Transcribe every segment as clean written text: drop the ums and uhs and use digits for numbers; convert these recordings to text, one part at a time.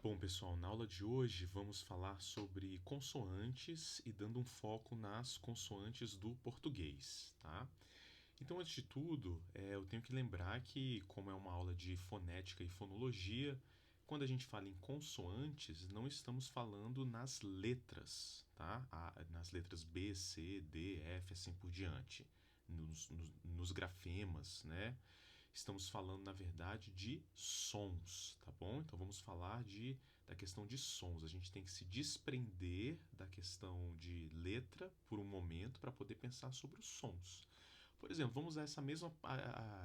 Bom, pessoal, na aula de hoje vamos falar sobre consoantes e dando um foco nas consoantes do português, tá? Então, antes de tudo, eu tenho que lembrar que, como é uma aula de fonética e fonologia, quando a gente fala em consoantes, não estamos falando nas letras, tá? Nas letras B, C, D, F, assim por diante, nos grafemas, né? Estamos falando, na verdade, de sons, tá bom? Então vamos falar da questão de sons. A gente tem que se desprender da questão de letra por um momento para poder pensar sobre os sons. Por exemplo, vamos usar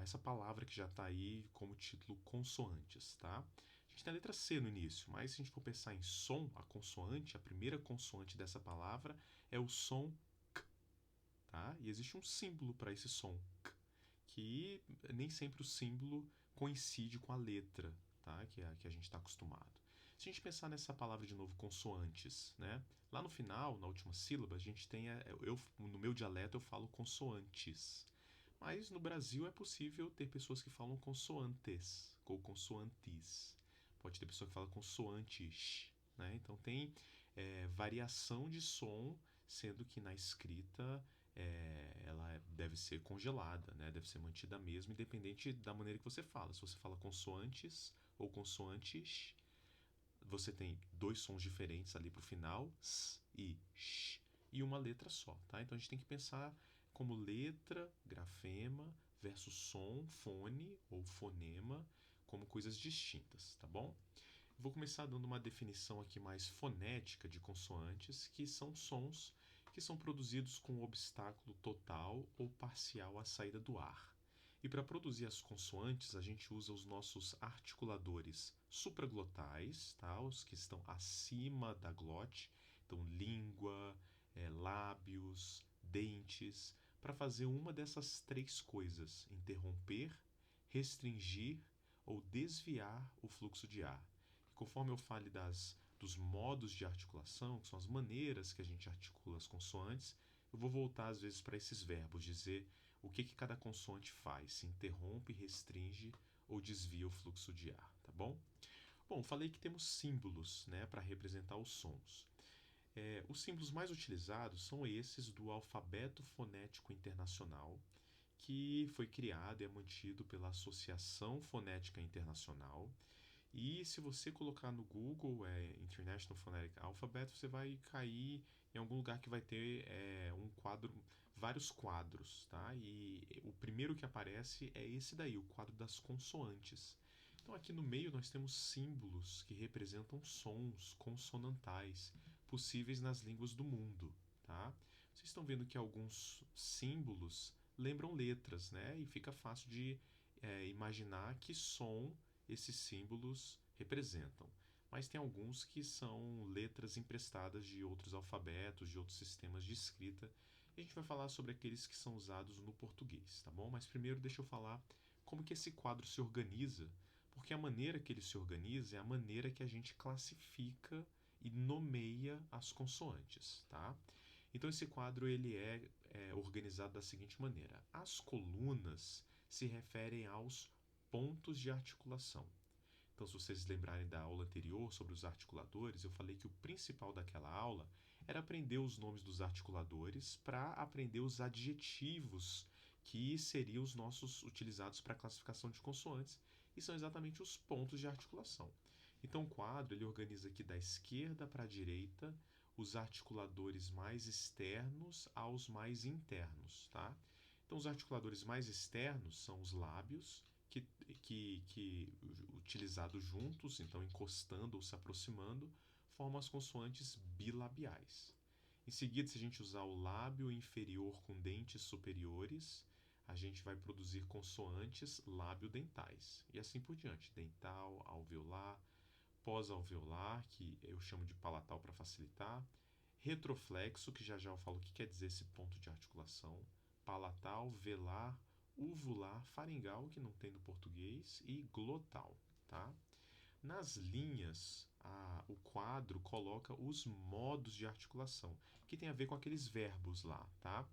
essa palavra que já está aí como título consoantes, tá? A gente tem a letra C no início, mas se a gente for pensar em som, a consoante, a primeira consoante dessa palavra é o som K, tá? E existe um símbolo para esse som K, que nem sempre o símbolo coincide com a letra, tá? Que a gente está acostumado. Se a gente pensar nessa palavra de novo, consoantes, né? Lá no final, na última sílaba, a gente tem, no meu dialeto eu falo consoantes, mas no Brasil é possível ter pessoas que falam consoantes ou consoantes. Pode ter pessoa que fala consoantes, né? Então tem variação de som, sendo que na escrita ela deve ser congelada, né? Deve ser mantida mesmo, independente da maneira que você fala. Se você fala consoantes ou consoantes, você tem dois sons diferentes ali para o final, s e sh, e uma letra só, tá? Então a gente tem que pensar como letra, grafema, versus som, fone ou fonema, como coisas distintas, tá bom? Vou começar dando uma definição aqui mais fonética de consoantes, que são sons que são produzidos com obstáculo total ou parcial à saída do ar. E para produzir as consoantes, a gente usa os nossos articuladores supraglotais, tá? Os que estão acima da glote, então língua, lábios, dentes, para fazer uma dessas três coisas: interromper, restringir ou desviar o fluxo de ar. E conforme eu fale dos modos de articulação, que são as maneiras que a gente articula as consoantes, eu vou voltar às vezes para esses verbos, dizer o que cada consoante faz, se interrompe, restringe ou desvia o fluxo de ar, tá bom? Bom, falei que temos símbolos, né, para representar os sons. Os símbolos mais utilizados são esses do Alfabeto Fonético Internacional, que foi criado e é mantido pela Associação Fonética Internacional. E se você colocar no Google International Phonetic Alphabet, você vai cair em algum lugar que vai ter um quadro, vários quadros, tá? E o primeiro que aparece é esse daí, o quadro das consoantes. Então aqui no meio nós temos símbolos que representam sons consonantais possíveis nas línguas do mundo, tá? Vocês estão vendo que alguns símbolos lembram letras, né? E fica fácil de imaginar que som esses símbolos representam. Mas tem alguns que são letras emprestadas de outros alfabetos, de outros sistemas de escrita. E a gente vai falar sobre aqueles que são usados no português, tá bom? Mas primeiro deixa eu falar como que esse quadro se organiza, porque a maneira que ele se organiza é a maneira que a gente classifica e nomeia as consoantes, tá? Então esse quadro ele é organizado da seguinte maneira: as colunas se referem aos pontos de articulação. Então, se vocês lembrarem da aula anterior sobre os articuladores, eu falei que o principal daquela aula era aprender os nomes dos articuladores para aprender os adjetivos que seriam os nossos utilizados para a classificação de consoantes, e são exatamente os pontos de articulação. Então, o quadro ele organiza aqui da esquerda para a direita os articuladores mais externos aos mais internos, tá? Então, os articuladores mais externos são os lábios, que utilizados juntos, então encostando ou se aproximando, formam as consoantes bilabiais. Em seguida, se a gente usar o lábio inferior com dentes superiores, a gente vai produzir consoantes lábio-dentais. E assim por diante, dental, alveolar, pós-alveolar, que eu chamo de palatal para facilitar, retroflexo, que já já eu falo o que quer dizer esse ponto de articulação, palatal, velar, uvular, faringal, que não tem no português, e glotal, tá? Nas linhas, o quadro coloca os modos de articulação, que tem a ver com aqueles verbos lá, tá?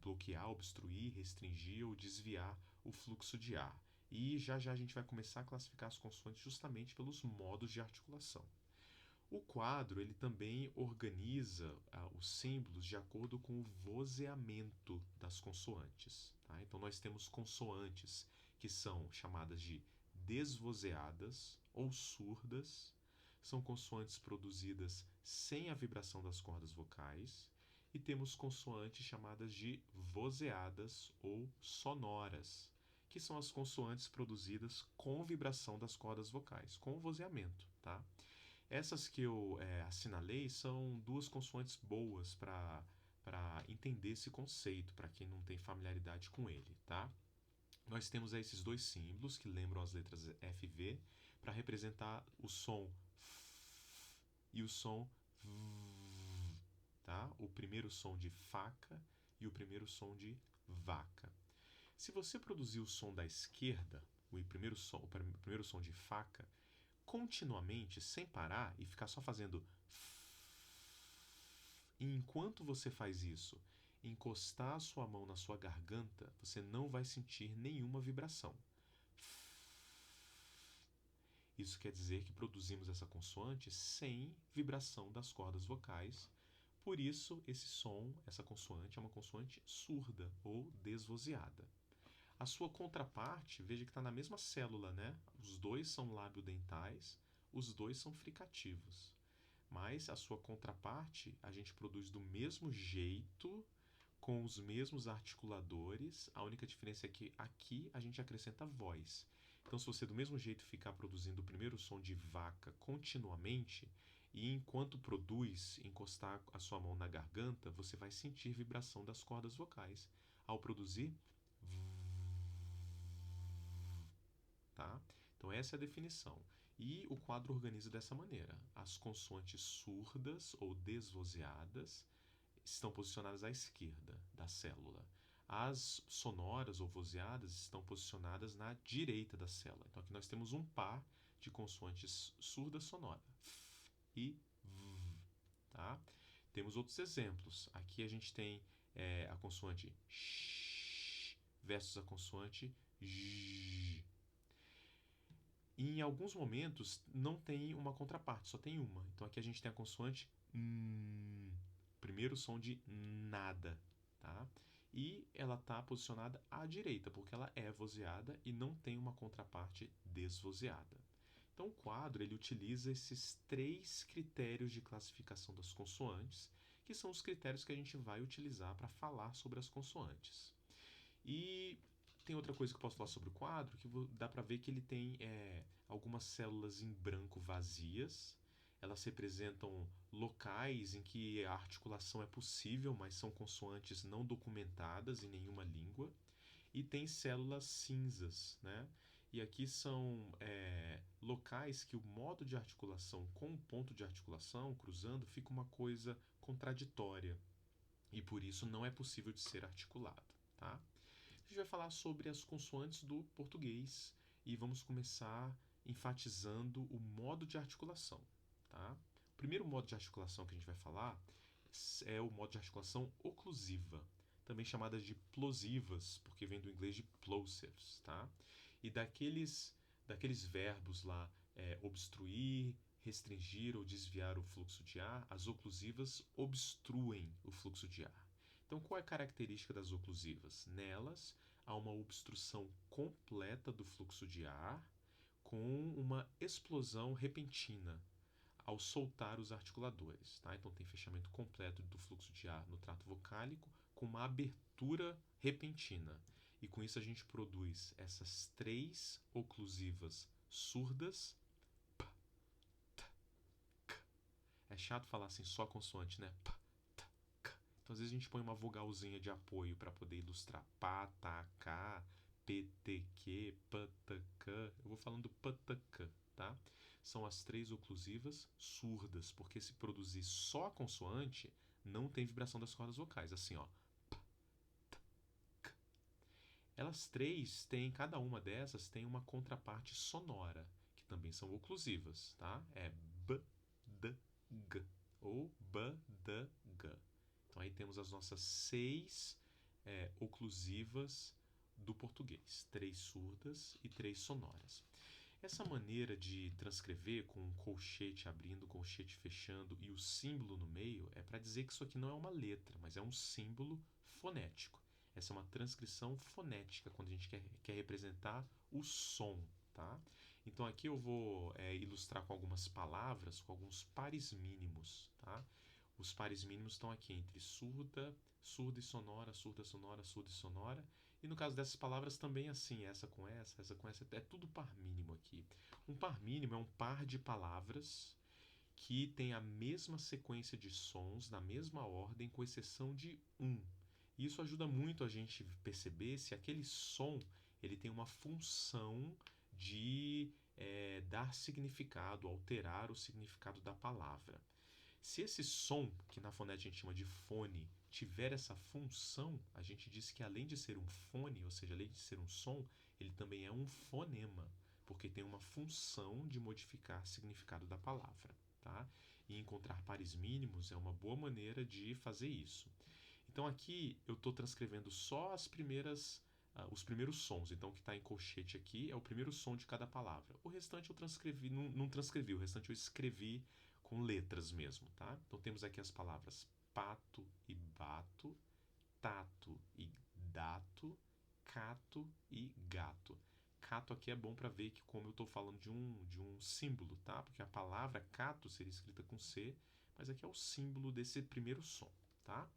Bloquear, obstruir, restringir ou desviar o fluxo de ar. E já já a gente vai começar a classificar as consoantes justamente pelos modos de articulação. O quadro ele também organiza os símbolos de acordo com o vozeamento das consoantes. Tá? Então nós temos consoantes que são chamadas de desvozeadas ou surdas, são consoantes produzidas sem a vibração das cordas vocais, e temos consoantes chamadas de vozeadas ou sonoras, que são as consoantes produzidas com vibração das cordas vocais, com vozeamento, tá? Essas que eu assinalei são duas consoantes boas para entender esse conceito, para quem não tem familiaridade com ele, tá? Nós temos aí esses dois símbolos que lembram as letras F e V para representar o som F e o som V, tá? O primeiro som de faca e o primeiro som de vaca. Se você produzir o som da esquerda, o primeiro som de faca, continuamente, sem parar e ficar só fazendo. E enquanto você faz isso, encostar a sua mão na sua garganta, você não vai sentir nenhuma vibração. Isso quer dizer que produzimos essa consoante sem vibração das cordas vocais. Por isso, esse som, essa consoante, é uma consoante surda ou desvozeada. A sua contraparte, veja que está na mesma célula, né? Os dois são labiodentais, os dois são fricativos. Mas a sua contraparte a gente produz do mesmo jeito, com os mesmos articuladores. A única diferença é que aqui a gente acrescenta voz. Então, se você do mesmo jeito ficar produzindo o primeiro som de vaca continuamente, e enquanto produz, encostar a sua mão na garganta, você vai sentir vibração das cordas vocais. Ao produzir, tá? Então essa é a definição. E o quadro organiza dessa maneira. As consoantes surdas ou desvozeadas estão posicionadas à esquerda da célula. As sonoras ou vozeadas estão posicionadas na direita da célula. Então aqui nós temos um par de consoantes surdas sonoras. F e V, tá? Temos outros exemplos. Aqui a gente tem a consoante sh versus a consoante j. E em alguns momentos não tem uma contraparte, só tem uma. Então aqui a gente tem a consoante primeiro som de nada, tá? E ela está posicionada à direita, porque ela é vozeada e não tem uma contraparte desvozeada. Então o quadro ele utiliza esses três critérios de classificação das consoantes, que são os critérios que a gente vai utilizar para falar sobre as consoantes. E tem outra coisa que eu posso falar sobre o quadro, que dá para ver que ele tem algumas células em branco vazias. Elas representam locais em que a articulação é possível, mas são consoantes não documentadas em nenhuma língua. E tem células cinzas, né? E aqui são locais que o modo de articulação com o ponto de articulação, cruzando, fica uma coisa contraditória. E por isso não é possível de ser articulado, tá? A gente vai falar sobre as consoantes do português e vamos começar enfatizando o modo de articulação, tá? O primeiro modo de articulação que a gente vai falar é o modo de articulação oclusiva, também chamada de plosivas, porque vem do inglês de plosives, tá? E daqueles verbos lá, obstruir, restringir ou desviar o fluxo de ar, as oclusivas obstruem o fluxo de ar. Então, qual é a característica das oclusivas? Nelas, há uma obstrução completa do fluxo de ar com uma explosão repentina ao soltar os articuladores. Tá? Então, tem fechamento completo do fluxo de ar no trato vocálico com uma abertura repentina. E com isso a gente produz essas três oclusivas surdas. P, t, k. É chato falar assim só consoante, né? P, então, às vezes a gente põe uma vogalzinha de apoio para poder ilustrar pá, tá, cá, ptq, ptk. Eu vou falando ptk, tá? São as três oclusivas surdas, porque se produzir só a consoante, não tem vibração das cordas vocais, assim, ó. P, t, k. Elas três têm, cada uma dessas tem uma contraparte sonora, que também são oclusivas, tá? É b, d, g ou b, d, g. Então aí temos as nossas seis oclusivas do português. 3 surdas e 3 sonoras. Essa maneira de transcrever com um colchete abrindo, colchete fechando e o símbolo no meio é para dizer que isso aqui não é uma letra, mas é um símbolo fonético. Essa é uma transcrição fonética, quando a gente quer representar o som, tá? Então aqui eu vou ilustrar com algumas palavras, com alguns pares mínimos, tá? Os pares mínimos estão aqui entre surda, surda e sonora, surda, sonora, surda e sonora. E no caso dessas palavras também assim, essa com essa, é tudo par mínimo aqui. Um par mínimo é um par de palavras que tem a mesma sequência de sons, na mesma ordem, com exceção de um. E isso ajuda muito a gente perceber se aquele som ele tem uma função de dar significado, alterar o significado da palavra. Se esse som, que na fonética a gente chama de fone, tiver essa função, a gente diz que além de ser um fone, ou seja, além de ser um som, ele também é um fonema, porque tem uma função de modificar o significado da palavra. Tá? E encontrar pares mínimos é uma boa maneira de fazer isso. Então aqui eu estou transcrevendo só os primeiros sons. Então o que está em colchete aqui é o primeiro som de cada palavra. O restante eu transcrevi, não transcrevi, o restante eu escrevi com letras mesmo, tá? Então temos aqui as palavras pato e bato, tato e dato, cato e gato. Cato aqui é bom para ver que como eu estou falando de um símbolo, tá? Porque a palavra cato seria escrita com C, mas aqui é o símbolo desse primeiro som, tá?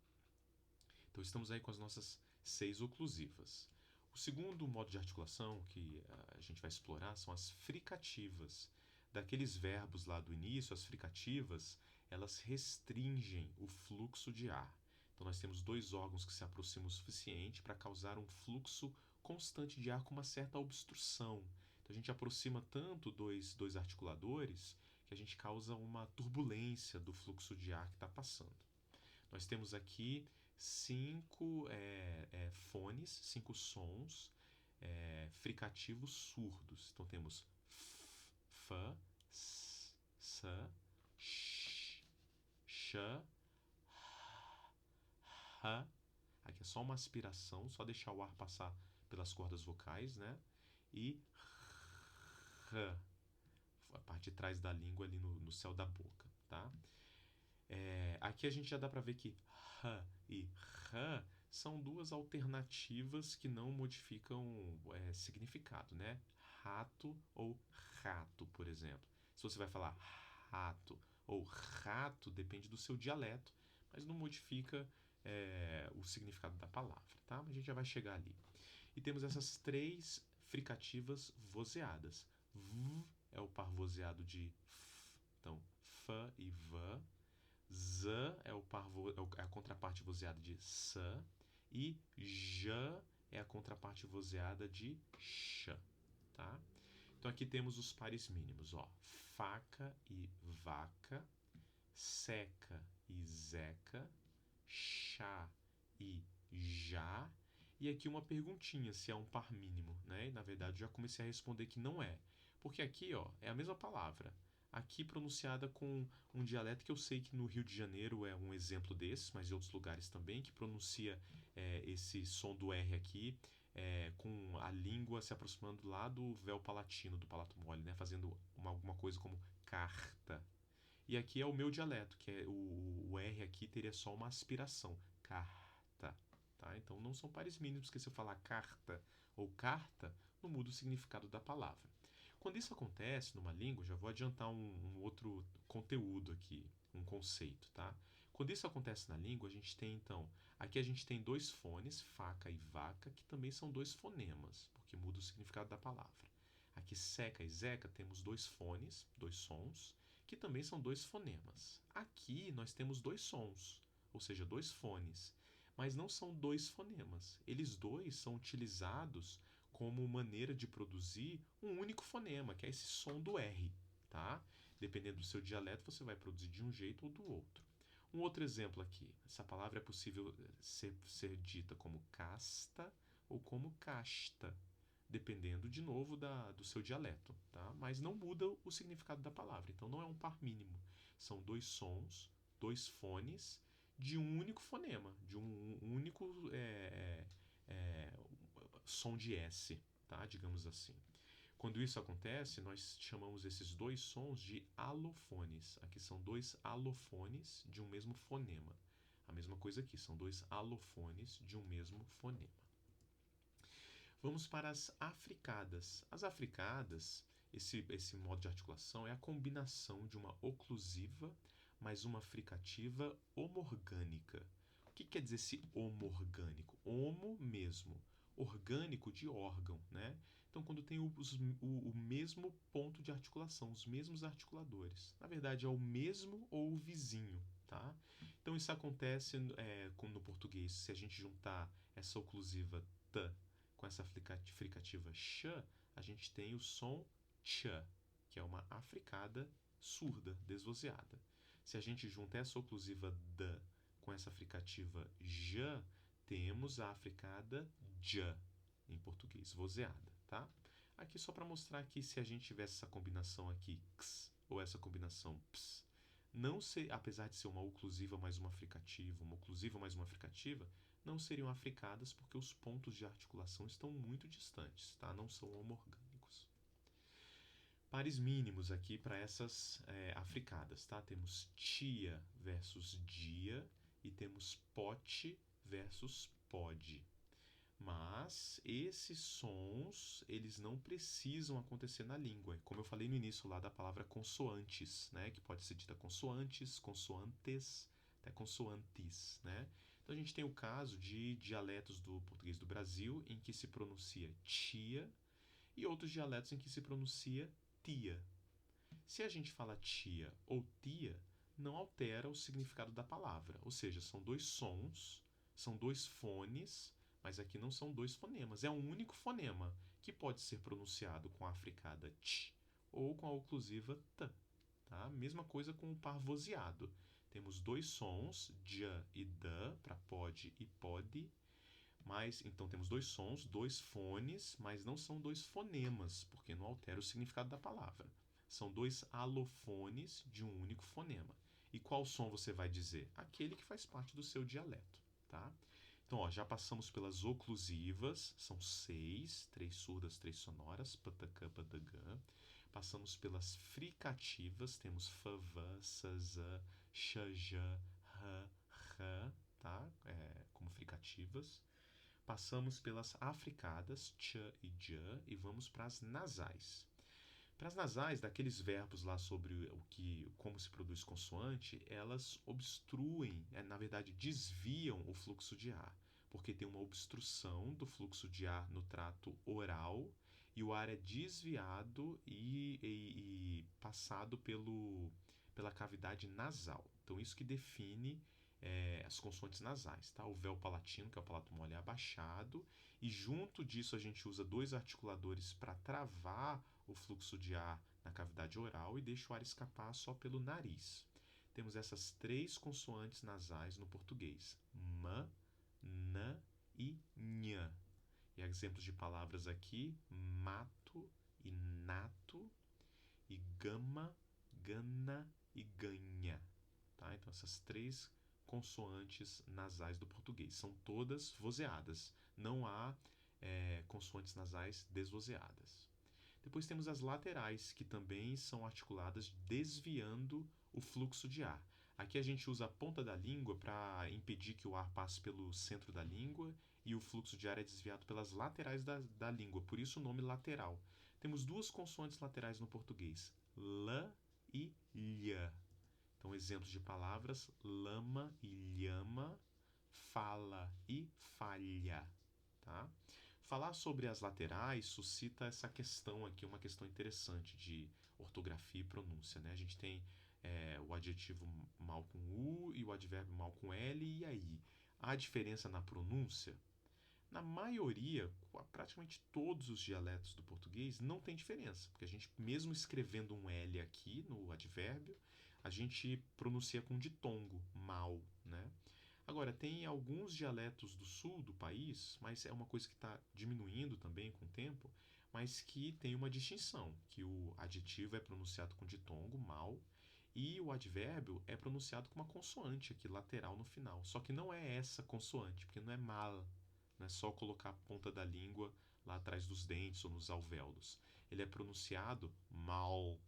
Então estamos aí com as nossas 6 oclusivas. O segundo modo de articulação que a gente vai explorar são as fricativas. Daqueles verbos lá do início, as fricativas, elas restringem o fluxo de ar. Então nós temos 2 órgãos que se aproximam o suficiente para causar um fluxo constante de ar com uma certa obstrução. Então a gente aproxima tanto dois articuladores que a gente causa uma turbulência do fluxo de ar que está passando. Nós temos aqui 5 fones, 5 sons fricativos surdos. Então temos f, s, sh, sh, h. Aqui é só uma aspiração, só deixar o ar passar pelas cordas vocais, né? E r, a parte de trás da língua ali no céu da boca, tá? Aqui a gente já dá para ver que h e r são 2 alternativas que não modificam significado, né? Rato ou rato, por exemplo. Se você vai falar rato ou rato, depende do seu dialeto, mas não modifica o significado da palavra, tá? Mas a gente já vai chegar ali. E temos essas 3 fricativas vozeadas. V é o par vozeado de f, então f e v. Z é a contraparte vozeada de S e J é a contraparte vozeada de X, tá? Então aqui temos os pares mínimos, ó. Faca e vaca, seca e zeca, chá e já. E aqui uma perguntinha se é um par mínimo, né? E na verdade já comecei a responder que não é. Porque aqui, ó, é a mesma palavra. Aqui pronunciada com um dialeto que eu sei que no Rio de Janeiro é um exemplo desses, mas em outros lugares também, que pronuncia esse som do R aqui com a língua se aproximando lá do véu palatino, do palato mole, né? Fazendo alguma coisa como carta. E aqui é o meu dialeto, que é o R aqui teria só uma aspiração, carta. Tá? Então não são pares mínimos, porque se eu falar carta ou carta, não muda o significado da palavra. Quando isso acontece numa língua, já vou adiantar um outro conteúdo aqui, um conceito, tá? Quando isso acontece na língua, a gente tem então, aqui a gente tem 2 fones, faca e vaca, que também são 2 fonemas, porque muda o significado da palavra. Aqui seca e zeca temos 2 fones, 2 sons, que também são 2 fonemas. Aqui nós temos 2 sons, ou seja, 2 fones, mas não são 2 fonemas. Eles dois são utilizados como maneira de produzir um único fonema, que é esse som do R, tá? Dependendo do seu dialeto, você vai produzir de um jeito ou do outro. Um outro exemplo aqui, essa palavra é possível ser dita como casta ou como casta, dependendo de novo do seu dialeto, tá? Mas não muda o significado da palavra, então não é um par mínimo. São 2 sons, 2 fones de um único fonema, de um único som de S, tá? Digamos assim. Quando isso acontece, nós chamamos esses dois sons de alofones. Aqui são dois alofones de um mesmo fonema. A mesma coisa aqui, são dois alofones de um mesmo fonema. Vamos para as africadas. As africadas, esse modo de articulação é a combinação de uma oclusiva mais uma fricativa homorgânica. O que quer dizer esse homorgânico? Homo mesmo, orgânico de órgão, né? Então, quando tem o mesmo ponto de articulação, os mesmos articuladores. Na verdade, é o mesmo ou o vizinho, tá? Então, isso acontece no português. Se a gente juntar essa oclusiva t com essa fricativa sh, a gente tem o som ch, que é uma africada surda, desvozeada. Se a gente junta essa oclusiva d com essa fricativa j, temos a africada j, em português, vozeada, tá? Aqui só para mostrar que se a gente tivesse essa combinação aqui, x, ou essa combinação ps, não ser, apesar de ser uma oclusiva mais uma fricativa, uma oclusiva mais uma fricativa, não seriam africadas porque os pontos de articulação estão muito distantes, tá? Não são homorgânicos. Pares mínimos aqui para essas africadas, tá? Temos tia versus dia e temos pote versus pode. Mas esses sons, eles não precisam acontecer na língua. Como eu falei no início lá da palavra consoantes, né? Que pode ser dita consoantes, consoantes, até consoantes, né? Então a gente tem o caso de dialetos do português do Brasil em que se pronuncia tia e outros dialetos em que se pronuncia tia. Se a gente fala tia ou tia, não altera o significado da palavra. Ou seja, são dois sons, são dois fones, mas aqui não são dois fonemas. É um único fonema que pode ser pronunciado com a fricada t ou com a oclusiva t. Tá? Mesma coisa com o parvoseado. Temos dois sons, j e d, para pode e pode. Mas, então temos dois sons, dois fones, mas não são dois fonemas, porque não altera o significado da palavra. São dois alofones de um único fonema. E qual som você vai dizer? Aquele que faz parte do seu dialeto, tá? Então, ó, já passamos pelas oclusivas, são 6, 3 surdas, 3 sonoras, patacã, padagã. Passamos pelas fricativas, temos favã, sazã, xajã, rã, rã, tá? Como fricativas. Passamos pelas africadas, tch e j, e vamos para as nasais. Para as nasais, daqueles verbos lá sobre como se produz consoante, elas obstruem, na verdade desviam o fluxo de ar, porque tem uma obstrução do fluxo de ar no trato oral e o ar é desviado e passado pela cavidade nasal. Então isso que define as consoantes nasais, tá? O véu palatino, que é o palato mole, é abaixado, e junto disso a gente usa dois articuladores para travar o fluxo de ar na cavidade oral e deixa o ar escapar só pelo nariz. Temos essas três consoantes nasais no português: m, n e nha. E exemplos de palavras aqui: mato e nato, e gama, gana e ganha. Tá? Então essas três consoantes nasais do português são todas vozeadas. Não há consoantes nasais desvozeadas. Depois temos as laterais, que também são articuladas desviando o fluxo de ar. Aqui a gente usa a ponta da língua para impedir que o ar passe pelo centro da língua e o fluxo de ar é desviado pelas laterais da língua, por isso o nome lateral. Temos duas consoantes laterais no português, l e lha. Então, exemplos de palavras: lama e lhama, fala e falha. Tá? Falar sobre as laterais suscita essa questão aqui, uma questão interessante de ortografia e pronúncia. Né? A gente tem o adjetivo mal com U e o advérbio mal com L, e aí? Há diferença na pronúncia? Na maioria, praticamente todos os dialetos do português não tem diferença, porque a gente, mesmo escrevendo um L aqui no advérbio, a gente pronuncia com ditongo, mal, né? Agora, tem alguns dialetos do sul do país, mas é uma coisa que está diminuindo também com o tempo, mas que tem uma distinção, que o adjetivo é pronunciado com ditongo, mal, e o advérbio é pronunciado com uma consoante aqui, lateral no final. Só que não é essa consoante, porque não é mal, não é só colocar a ponta da língua lá atrás dos dentes ou nos alvéolos. Ele é pronunciado mal.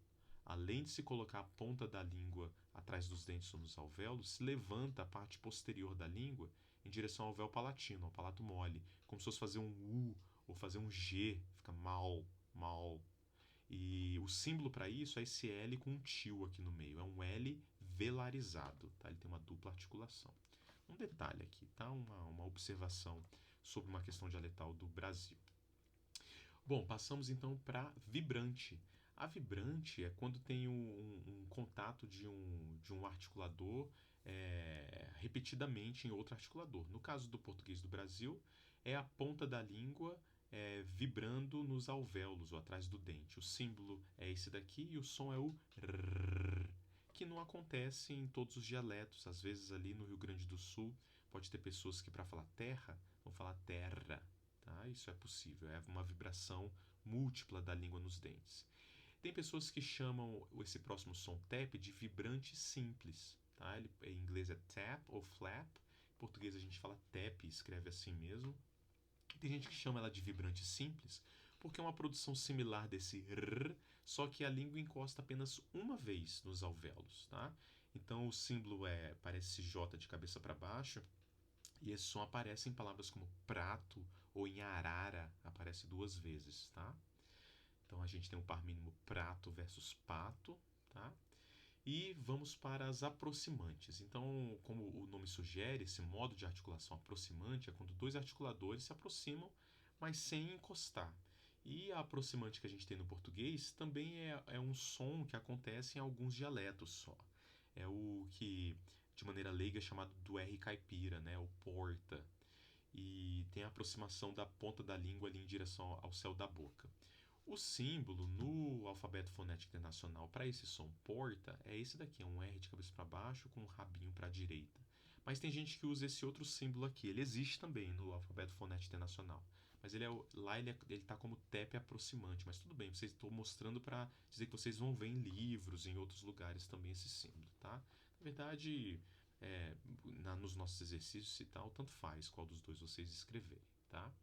Além de se colocar a ponta da língua atrás dos dentes ou nos alvéolos, se levanta a parte posterior da língua em direção ao véu palatino, ao palato mole, como se fosse fazer um U ou fazer um G, fica mal, mal. E o símbolo para isso é esse L com um tio aqui no meio, é um L velarizado, tá? Ele tem uma dupla articulação. Um detalhe aqui, tá? Uma observação sobre uma questão dialetal do Brasil. Bom, passamos então para vibrante. A vibrante é quando tem um contato de um articulador repetidamente em outro articulador. No caso do português do Brasil, é a ponta da língua vibrando nos alvéolos ou atrás do dente. O símbolo é esse daqui e o som é o rrr, que não acontece em todos os dialetos. Às vezes ali no Rio Grande do Sul pode ter pessoas que para falar terra vão falar terra. Tá? Isso é possível, é uma vibração múltipla da língua nos dentes. Tem pessoas que chamam esse próximo som tap de vibrante simples. Tá? Ele, em inglês é tap ou flap, em português a gente fala tap, escreve assim mesmo. Tem gente que chama ela de vibrante simples porque é uma produção similar desse r, só que a língua encosta apenas uma vez nos alvéolos. Tá? Então o símbolo parece J de cabeça para baixo, e esse som aparece em palavras como prato ou em arara, aparece duas vezes, tá? Então a gente tem um par mínimo prato versus pato, tá? E vamos para as aproximantes. Então, como o nome sugere, esse modo de articulação aproximante é quando dois articuladores se aproximam, mas sem encostar. E a aproximante que a gente tem no português também é um som que acontece em alguns dialetos só. É o que, de maneira leiga, é chamado do R caipira, né? O porta. E tem a aproximação da ponta da língua ali em direção ao céu da boca. O símbolo no alfabeto fonético internacional para esse som porta é esse daqui, é um R de cabeça para baixo com um rabinho para a direita. Mas tem gente que usa esse outro símbolo aqui. Ele existe também no alfabeto fonético internacional. Mas lá ele está como TEP aproximante. Mas tudo bem, vocês estou mostrando para dizer que vocês vão ver em livros, em outros lugares também esse símbolo, tá? Na verdade, nos nossos exercícios e tal, tanto faz qual dos dois vocês escreverem, tá?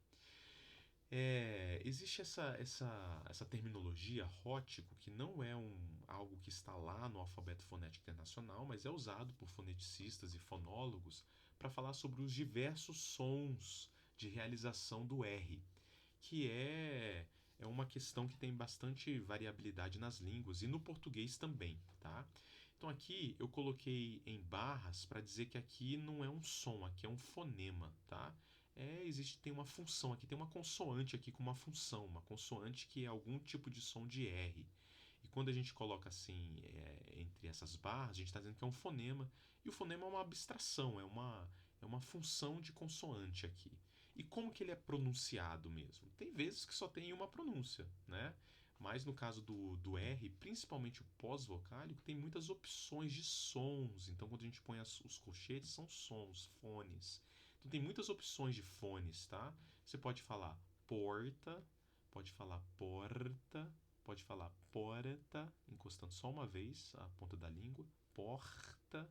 Existe essa terminologia rótico, que não é algo que está lá no alfabeto fonético internacional, mas é usado por foneticistas e fonólogos para falar sobre os diversos sons de realização do R, que é uma questão que tem bastante variabilidade nas línguas e no português também, tá? Então aqui eu coloquei em barras para dizer que aqui não é um som, aqui é um fonema, tá? Tem uma função aqui, tem uma consoante aqui com uma função, uma consoante que é algum tipo de som de R. E quando a gente coloca assim entre essas barras, a gente está dizendo que é um fonema, e o fonema é uma abstração, é uma função de consoante aqui. E como que ele é pronunciado mesmo? Tem vezes que só tem uma pronúncia, né? Mas no caso do R, principalmente o pós-vocálico, tem muitas opções de sons. Então quando a gente põe os colchetes, são sons, fones. Então tem muitas opções de fones, tá? Você pode falar porta, pode falar porta, pode falar porta, encostando só uma vez a ponta da língua, porta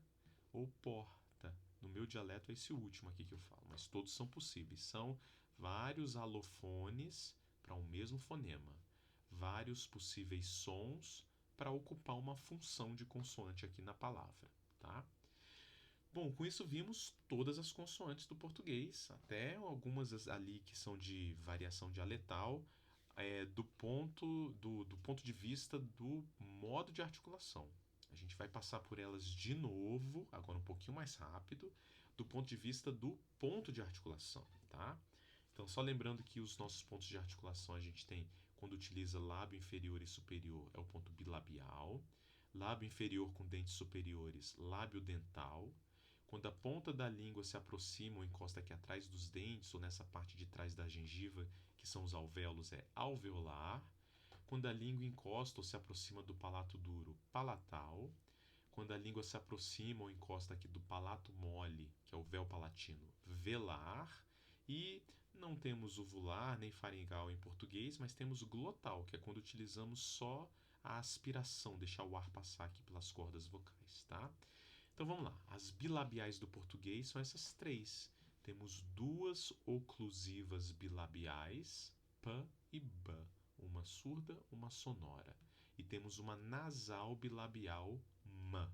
ou porta. No meu dialeto é esse último aqui que eu falo, mas todos são possíveis. São vários alofones para um mesmo fonema, vários possíveis sons para ocupar uma função de consoante aqui na palavra, tá? Bom, com isso vimos todas as consoantes do português, até algumas ali que são de variação dialetal, do ponto de vista do modo de articulação. A gente vai passar por elas de novo, agora um pouquinho mais rápido, do ponto de vista do ponto de articulação, tá? Então, só lembrando que os nossos pontos de articulação a gente tem, quando utiliza lábio inferior e superior, é o ponto bilabial, lábio inferior com dentes superiores, lábio dental. Quando a ponta da língua se aproxima ou encosta aqui atrás dos dentes ou nessa parte de trás da gengiva, que são os alvéolos, é alveolar. Quando a língua encosta ou se aproxima do palato duro, palatal. Quando a língua se aproxima ou encosta aqui do palato mole, que é o véu palatino, velar. E não temos uvular nem faringal em português, mas temos glotal, que é quando utilizamos só a aspiração, deixar o ar passar aqui pelas cordas vocais, tá? Então vamos lá. As bilabiais do português são essas três. Temos duas oclusivas bilabiais, P e B. Uma surda, uma sonora. E temos uma nasal bilabial M.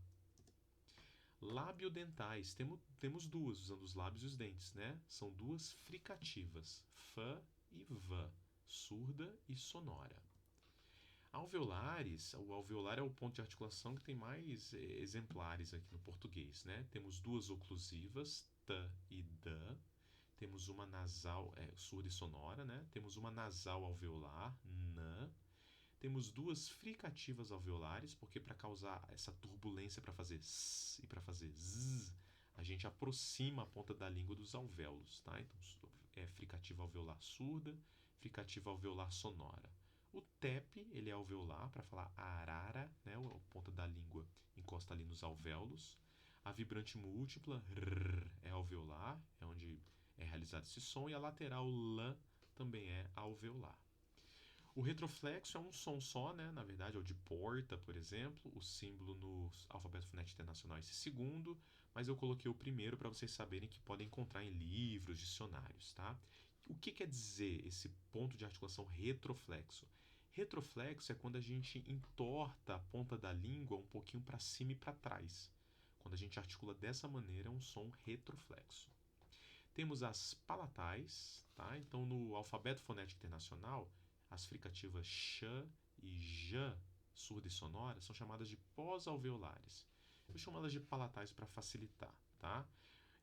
Labiodentais, temos duas, usando os lábios e os dentes, né? São duas fricativas, F e V, surda e sonora. Alveolares, o alveolar é o ponto de articulação que tem mais exemplares aqui no português, né? Temos duas oclusivas, T e D. Temos uma nasal, surda e sonora, né? Temos uma nasal alveolar, N. Temos duas fricativas alveolares, porque para causar essa turbulência para fazer S e para fazer Z, a gente aproxima a ponta da língua dos alvéolos, tá? Então, é fricativa alveolar surda, fricativa alveolar sonora. O TEP, ele é alveolar, para falar arara, né? A ponta da língua encosta ali nos alvéolos. A vibrante múltipla, R, é alveolar, é onde é realizado esse som. E a lateral, L, também é alveolar. O retroflexo é um som só, né? Na verdade, é o de porta, por exemplo. O símbolo no alfabeto fonético internacional é esse segundo, mas eu coloquei o primeiro para vocês saberem que podem encontrar em livros, dicionários, tá? O que quer dizer esse ponto de articulação retroflexo? Retroflexo é quando a gente entorta a ponta da língua um pouquinho para cima e para trás. Quando a gente articula dessa maneira, é um som retroflexo. Temos as palatais, tá? Então, no alfabeto fonético internacional, as fricativas sh e j, surda e sonora, são chamadas de pós-alveolares. Eu chamo elas de palatais para facilitar, tá?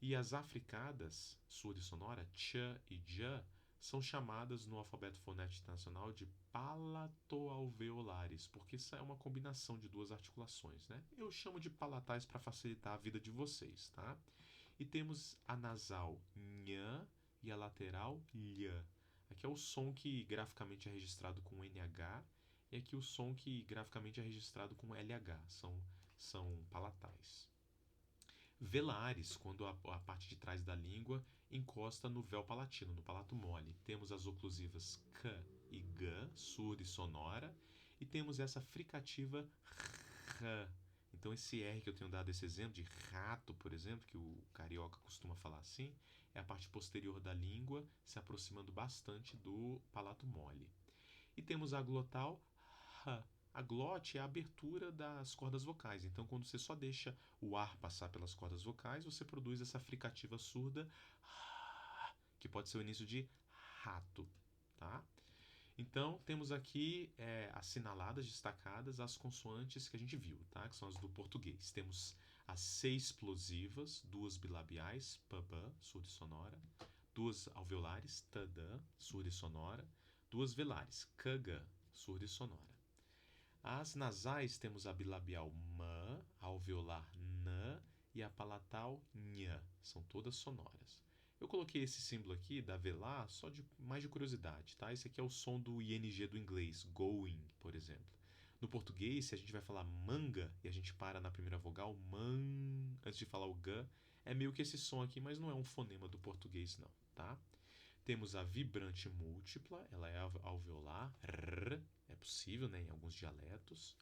E as africadas, surda e sonora, ch e j, são chamadas no alfabeto fonético internacional de palatoalveolares, porque isso é uma combinação de duas articulações, né? Eu chamo de palatais para facilitar a vida de vocês, tá? E temos a nasal nh e a lateral lh. Aqui é o som que graficamente é registrado com NH e aqui o som que graficamente é registrado com LH. São palatais. Velares, quando a parte de trás da língua encosta no véu palatino, no palato mole. Temos as oclusivas K e G, surda e sonora, e temos essa fricativa R. Então esse R que eu tenho dado esse exemplo de rato, por exemplo, que o carioca costuma falar assim, é a parte posterior da língua se aproximando bastante do palato mole. E temos a glotal H. A glote é a abertura das cordas vocais. Então, quando você só deixa o ar passar pelas cordas vocais, você produz essa fricativa surda, que pode ser o início de rato, tá? Então, temos aqui assinaladas, destacadas, as consoantes que a gente viu, tá? Que são as do português. Temos as 6 explosivas, duas bilabiais, PB, surda e sonora, duas alveolares, TD, surda e sonora, duas velares, KG, surda e sonora. As nasais temos a bilabial M, a alveolar N e a palatal NH, são todas sonoras. Eu coloquei esse símbolo aqui da velar só de mais de curiosidade, tá? Esse aqui é o som do ing do inglês, going, por exemplo. No português, se a gente vai falar manga e a gente para na primeira vogal, man, antes de falar o g, é meio que esse som aqui, mas não é um fonema do português não, tá? Temos a vibrante múltipla, ela é alveolar, r, é possível, né, em alguns dialetos.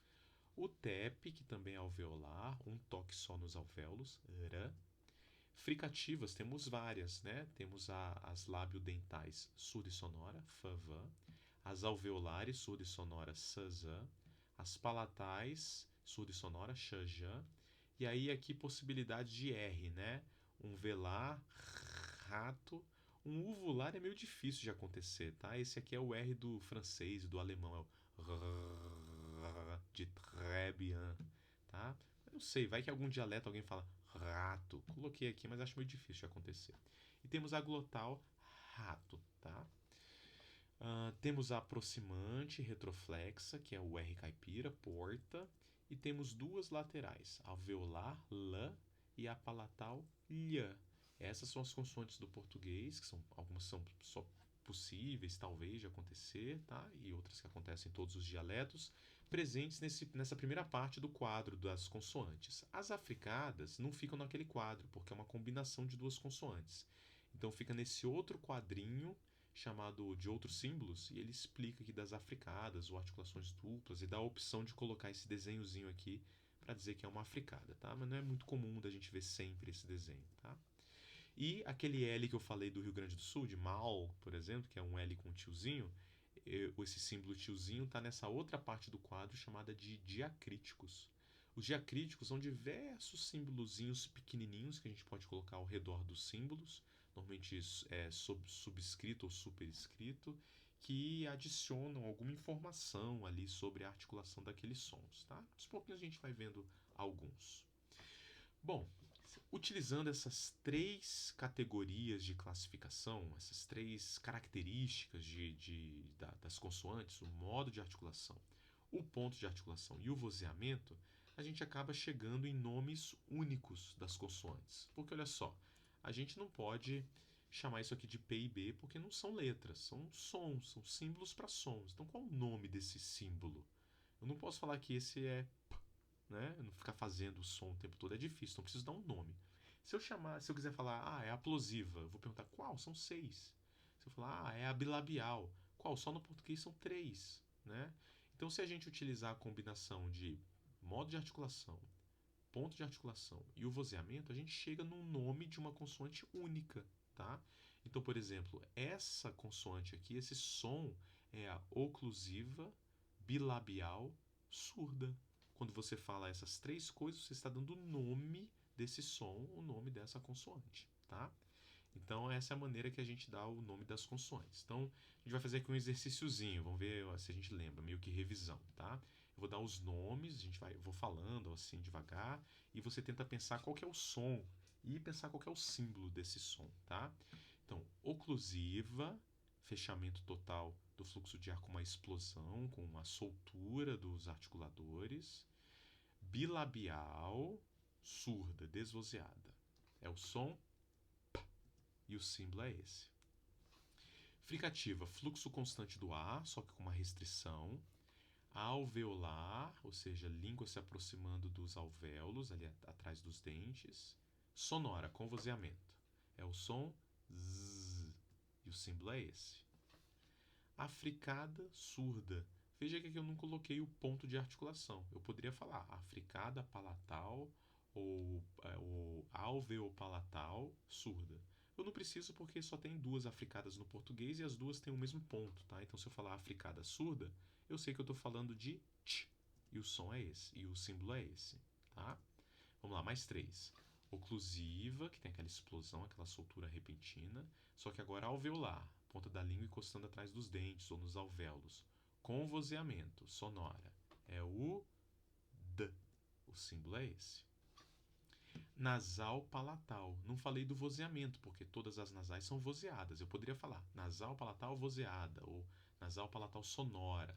O TEP, que também é alveolar, um toque só nos alvéolos, r. Fricativas temos várias, né? Temos as labiodentais surda e sonora, FV, as alveolares surda e sonora, SZ, as palatais surda e sonora, XJ, e aí aqui possibilidade de R, né? Um velar, rato, um uvular é meio difícil de acontecer, tá? Esse aqui é o R do francês e do alemão, é o de très bien, tá? Eu não sei, vai que algum dialeto alguém fala rato. Coloquei aqui, mas acho meio difícil de acontecer. E temos a glotal rato, tá? Temos a aproximante retroflexa, que é o R caipira, porta. E temos duas laterais, alveolar, L, e a palatal, lh. Essas são as consoantes do português, que algumas são só possíveis, talvez, de acontecer, tá? E outras que acontecem em todos os dialetos, presentes nessa primeira parte do quadro das consoantes. As africadas não ficam naquele quadro, porque é uma combinação de duas consoantes. Então fica nesse outro quadrinho, chamado de outros símbolos, e ele explica aqui das africadas ou articulações duplas e dá a opção de colocar esse desenhozinho aqui para dizer que é uma africada, tá? Mas não é muito comum da gente ver sempre esse desenho, tá? E aquele L que eu falei do Rio Grande do Sul, de mal, por exemplo, que é um L com um tiozinho, esse símbolo tiozinho está nessa outra parte do quadro chamada de diacríticos. Os diacríticos são diversos símbolozinhos pequenininhos que a gente pode colocar ao redor dos símbolos, normalmente subscrito ou superescrito, que adicionam alguma informação ali sobre a articulação daqueles sons, tá? Aos pouquinhos a gente vai vendo alguns. Bom, utilizando essas três categorias de classificação, essas três características das consoantes, o modo de articulação, o ponto de articulação e o vozeamento, a gente acaba chegando em nomes únicos das consoantes. Porque olha só, a gente não pode chamar isso aqui de P e B porque não são letras, são sons, são símbolos para sons. Então qual é o nome desse símbolo? Eu não posso falar que esse é P, né? Eu não ficar fazendo o som o tempo todo, é difícil, então eu preciso dar um nome. Se eu quiser falar, é a plosiva, eu vou perguntar qual? São 6. Se eu falar, é a bilabial, qual? Só no português são 3, né? Então se a gente utilizar a combinação de modo de articulação, ponto de articulação e o vozeamento, a gente chega num nome de uma consoante única, tá? Então, por exemplo, essa consoante aqui, esse som é a oclusiva bilabial surda. Quando você fala essas três coisas, você está dando o nome desse som, o nome dessa consoante, tá? Então, essa é a maneira que a gente dá o nome das consoantes. Então, a gente vai fazer aqui um exercíciozinho, vamos ver se a gente lembra, meio que revisão, tá? Eu vou dar os nomes, eu vou falando assim devagar, e você tenta pensar qual que é o som e pensar qual que é o símbolo desse som, tá? Então, oclusiva, fechamento total do fluxo de ar com uma explosão, com uma soltura dos articuladores. Bilabial, surda, desvozeada. É o som e o símbolo é esse. Fricativa, fluxo constante do ar, só que com uma restrição. Alveolar, ou seja, língua se aproximando dos alvéolos, ali atrás dos dentes. Sonora, com vozeamento. É o som Z, e o símbolo é esse. Africada, surda. Veja que aqui eu não coloquei o ponto de articulação. Eu poderia falar africada palatal ou alveopalatal surda. Eu não preciso porque só tem duas africadas no português e as duas têm o mesmo ponto, tá? Então se eu falar africada surda, eu sei que eu estou falando de t, e o som é esse, e o símbolo é esse, tá? Vamos lá, mais 3. Oclusiva, que tem aquela explosão, aquela soltura repentina, só que agora alveolar, ponta da língua encostando atrás dos dentes ou nos alvéolos, com vozeamento, sonora. É o D, o símbolo é esse. Nasal palatal. Não falei do vozeamento, porque todas as nasais são vozeadas. Eu poderia falar nasal palatal vozeada ou nasal palatal sonora,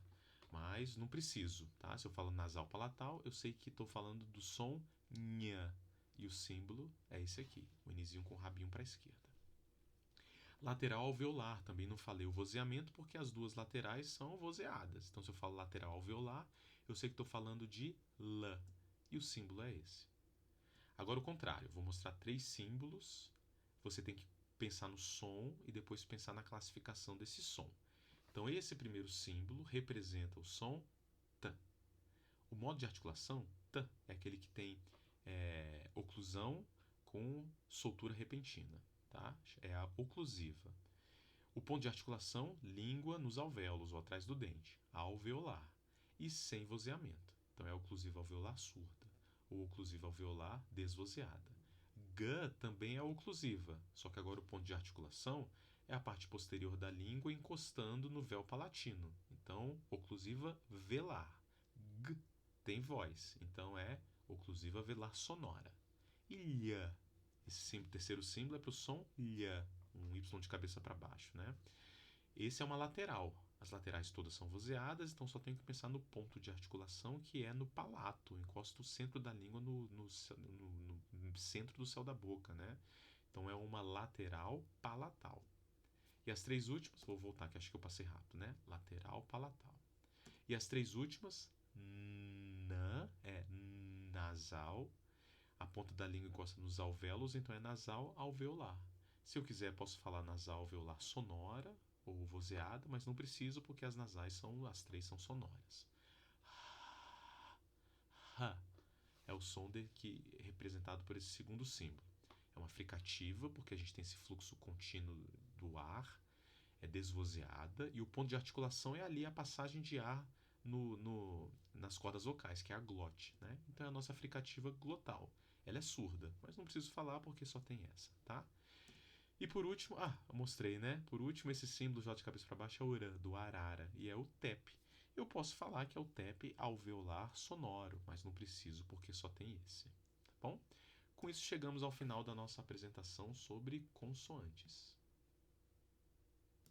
mas não preciso, tá? Se eu falo nasal palatal, eu sei que estou falando do som nha, e o símbolo é esse aqui, o inizinho com o rabinho para a esquerda. Lateral alveolar, também não falei o vozeamento porque as duas laterais são vozeadas. Então, se eu falo lateral alveolar, eu sei que estou falando de L, e o símbolo é esse. Agora o contrário, eu vou mostrar 3 símbolos, você tem que pensar no som e depois pensar na classificação desse som. Então esse primeiro símbolo representa o som T. O modo de articulação, T, é aquele que tem oclusão com soltura repentina, tá? É a oclusiva. O ponto de articulação, língua nos alvéolos ou atrás do dente, alveolar, e sem vozeamento. Então é a oclusiva alveolar surda ou oclusiva alveolar desvozeada. G também é oclusiva, só que agora o ponto de articulação é a parte posterior da língua encostando no véu palatino. Então, oclusiva velar. G tem voz, então é oclusiva velar sonora. E lha, esse terceiro símbolo é para o som lha, um Y de cabeça para baixo, né? Esse é uma lateral. As laterais todas são vozeadas, então só tenho que pensar no ponto de articulação que é no palato. Encosta o centro da língua no centro do céu da boca, né? Então é uma lateral palatal. E as 3 últimas, vou voltar que acho que eu passei rápido, né? Lateral palatal. E as 3 últimas, na é nasal. A ponta da língua encosta nos alvéolos, então é nasal alveolar. Se eu quiser, posso falar nasal alveolar sonora ou vozeada, mas não preciso porque as nasais as 3 são sonoras. Ha é o som que é representado por esse segundo símbolo. É uma fricativa porque a gente tem esse fluxo contínuo do ar. é desvozeada e o ponto de articulação é ali a passagem de ar nas cordas vocais, que é a glote, né? Então é a nossa fricativa glotal. Ela é surda, mas não preciso falar porque só tem essa, tá? E por último, eu mostrei, né? Por último, esse símbolo J de cabeça para baixo é o RA, do arara, e é o TEP. Eu posso falar que é o TEP alveolar sonoro, mas não preciso porque só tem esse, tá bom? Com isso chegamos ao final da nossa apresentação sobre consoantes.